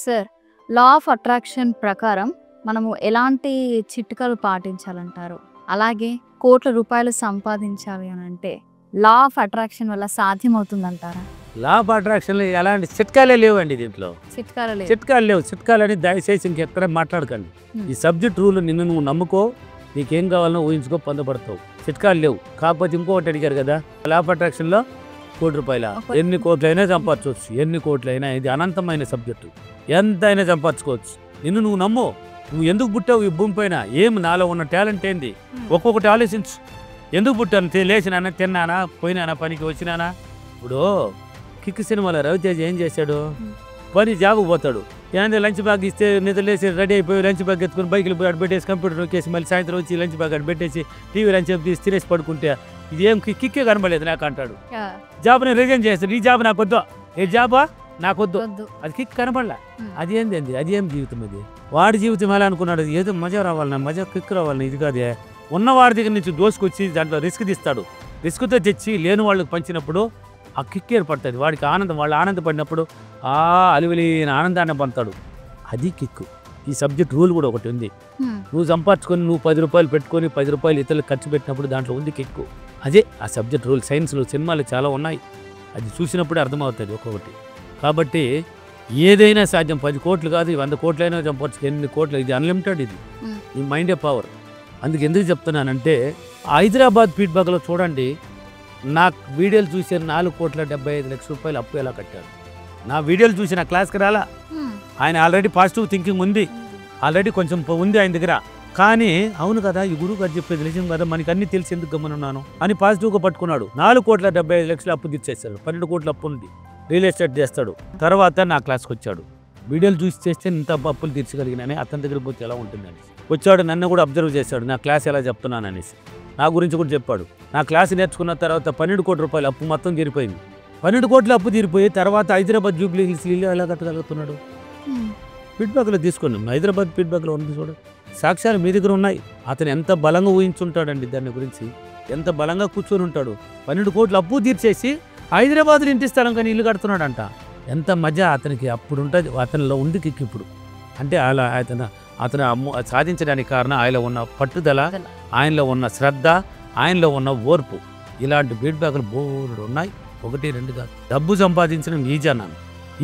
Sir, law of attraction ప్రకారం మనము ఎలాంటి చిట్కాలు పాటించాలంటారు? అలాగే కోట్ల రూపాయలు సంపాదించాలి అని అంటే లా ఆఫ్ అట్రాక్షన్ వల్ల సాధ్యమవుతుందంటారా? లా ఆఫ్ అట్రాక్షన్లో ఎలాంటి చిట్కాలే లేవండి దీంట్లో. చిట్కాలు లేదు. చిట్కాలు లేవు. చిట్కాలని దయచేసి ఇంకెక్కడ మాట్లాడకండి. ఈ సబ్జెక్ట్ రూల్ నిన్ను నువ్వు నమ్ముకో, నీకేం కావాలనో ఊహించుకో, పొందపడతావు. చిట్కాలు లేవు. కాకపోతే ఇంకొకటి అడిగారు కదా, లా ఆఫ్ అట్రాక్షన్లో ₹1,00,00,000 ఎన్ని కోట్లైనా సంపాదించవచ్చు. ఎన్ని కోట్లైనా, ఇది అనంతమైన సబ్జెక్టు. ఎంతైనా సంపాదించుకోవచ్చు. నిన్ను నువ్వు నమ్ము. నువ్వు ఎందుకు పుట్టావు ఈ భూమి పైన? ఏం నాలో ఉన్న టాలెంట్ ఏంది? ఒక్కొక్కటి ఆలోచించు. ఎందుకు పుట్టాను? లేచినానా, తిన్నానా, పోయినానా, పనికి వచ్చినానా? ఇప్పుడు కిక్ సినిమాలో రవితేజ ఏం చేశాడు? పని జాబుకు పోతాడు. ఏంది లంచ్ బ్యాగ్ ఇస్తే నిద్రలేసి రెడీ అయిపోయి లంచ్ బ్యాగ్ ఎత్తుకుని బైకులు పోయి అటు పెట్టేసి కంప్యూటర్ నొక్కేసి మళ్ళీ సాయంత్రం వచ్చి లంచ్ బ్యాగ్ అటు పెట్టేసి టీవీ లంచ్ తీసి తినేసి పడుకుంటే ఇది ఏం కిక్కే కనబడలేదు నాకు అంటాడు. జాబ్ని రిజైన్ చేస్తాడు. ఈ జాబ్ నాకు వద్దు, ఏ జాబా నాకు వద్దు, అది కిక్ కనబడలే. అది ఏంది? అది ఏం జీవితం? అది వాడి జీవితం ఎలా అనుకున్నాడు? ఏదో మజా రావాలన్నా, మజా కిక్ రావాలన్నా, ఇది కాదే. ఉన్నవాడి దగ్గర నుంచి దోసుకొచ్చి దాంట్లో రిస్క్ తీస్తాడు. రిస్క్తో తెచ్చి లేని వాళ్ళకి పంచినప్పుడు ఆ కిక్ ఏర్పడుతుంది. వాడికి ఆనందం, వాళ్ళు ఆనందపడినప్పుడు ఆ అలివలిన ఆనందాన్ని పొందుతాడు. అది కిక్కు. ఈ సబ్జెక్ట్ రూల్ కూడా ఒకటి ఉంది. నువ్వు సంపాదించుకొని నువ్వు ₹10 పెట్టుకొని ₹10 ఇతరులకు ఖర్చు పెట్టినప్పుడు దాంట్లో ఉంది కిక్కు. అదే ఆ సబ్జెక్ట్ రూల్. సైన్స్లో సినిమాలు చాలా ఉన్నాయి. అది చూసినప్పుడే అర్థమవుతుంది ఒక్కొక్కటి. కాబట్టి ఏదైనా సాధ్యం. 10 కోట్లు కాదు, 100 కోట్లైనా సంపాదించు. ఎన్ని కోట్లు, ఇది అన్లిమిటెడ్. ఇది ఈ మైండే పవర్. అందుకు ఎందుకు చెప్తున్నానంటే హైదరాబాద్ ఫీడ్బ్యాక్లో చూడండి, నా వీడియోలు చూసి ₹4,75,00,000 అప్పు ఎలా కట్టాడు. నా వీడియోలు చూసి నా క్లాస్కి రాలా. ఆయన ఆల్రెడీ పాజిటివ్ థింకింగ్ ఉంది, ఆల్రెడీ కొంచెం ఉంది ఆయన దగ్గర. కానీ అవును కదా, ఈ గురువు గారు చెప్పేది నిజం కదా, మనకి అన్ని తెలిసి ఎందుకు గమనున్నాను అని పాజిటివ్గా పట్టుకున్నాడు. ₹4,75,00,000 అప్పు తీర్చేస్తాడు. 12 కోట్ల అప్పు ఉంది. రియల్ ఎస్టేట్ చేస్తాడు. తర్వాత నా క్లాస్కి వచ్చాడు. వీడియోలు చూసి చేస్తే ఇంత అప్పులు తీర్చగలిగినానే, అతని దగ్గరికి పోతే ఎలా ఉంటుందని వచ్చాడు. నన్ను కూడా అబ్జర్వ్ చేశాడు, నా క్లాస్ ఎలా చెప్తున్నాను అనేసి. నా గురించి కూడా చెప్పాడు. నా క్లాస్ నేర్చుకున్న తర్వాత ₹12 కోట్ల అప్పు మొత్తం తీరిపోయింది. 12 కోట్ల అప్పు తీరిపోయి తర్వాత హైదరాబాద్ జూబ్లీ హిల్స్ ఇల్లు ఎలా కట్టగలుగుతున్నాడు? ఫీడ్బ్యాక్లో తీసుకోండి. హైదరాబాద్ ఫీడ్బ్యాక్లో ఉంది చూడండి, సాక్ష్యాలు మీ దగ్గర ఉన్నాయి. అతను ఎంత బలంగా ఊహించుంటాడండి దాని గురించి, ఎంత బలంగా కూర్చొని ఉంటాడు. 12 కోట్ల అప్పు తీర్చేసి హైదరాబాద్లో ఇంటి స్థలం కానీ ఇల్లు కడుతున్నాడంట. ఎంత మజా అతనికి అప్పుడు ఉంటుంది. అతనిలో ఉంది కిక్ ఇప్పుడు. అంటే అలా అతను సాధించడానికి కారణం ఆయనలో ఉన్న పట్టుదల, ఆయనలో ఉన్న శ్రద్ధ, ఆయనలో ఉన్న ఓర్పు. ఇలాంటి ఫీడ్బ్యాక్లు బోర్డు ఉన్నాయి. 1, 2 కాదు. డబ్బు సంపాదించడం ఈజీ అన్నాను.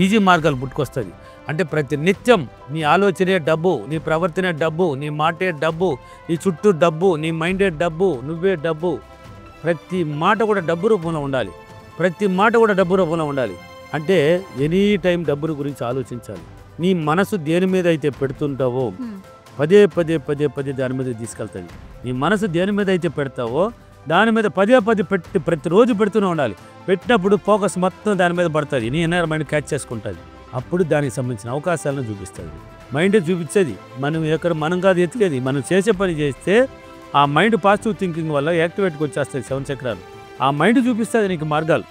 ఈజీ మార్గాలు పుట్టుకొస్తుంది. అంటే ప్రతి నిత్యం నీ ఆలోచనే డబ్బు, నీ ప్రవర్తనే డబ్బు, నీ మాటే డబ్బు, నీ చుట్టూ డబ్బు, నీ మైండే డబ్బు, నువ్వే డబ్బు. ప్రతి మాట కూడా డబ్బు రూపంలో ఉండాలి. ప్రతి మాట కూడా డబ్బు రూపంలో ఉండాలి. అంటే ఎనీ టైం డబ్బుల గురించి ఆలోచించాలి. నీ మనసు దేని మీద అయితే పెడుతుంటావో పదే దాని మీద తీసుకెళ్తుంది. నీ మనసు దేని మీద అయితే పెడతావో దాని మీద పదే పెట్టి ప్రతిరోజు పెడుతూనే ఉండాలి. పెట్టినప్పుడు ఫోకస్ మొత్తం దాని మీద పడుతుంది. నీ ఇన్నర్ మైండ్ క్యాచ్ చేసుకుంటుంది. అప్పుడు దానికి సంబంధించిన అవకాశాలను చూపిస్తుంది. మైండ్ చూపించేది మనం కాదు ఎత్తుకేది. మనం చేసే పని చేస్తే ఆ మైండ్ పాజిటివ్ థింకింగ్ వల్ల యాక్టివేట్కి వచ్చేస్తుంది 7 చక్రాలు. ఆ మైండ్ చూపిస్తుంది నీకు మార్గాలు.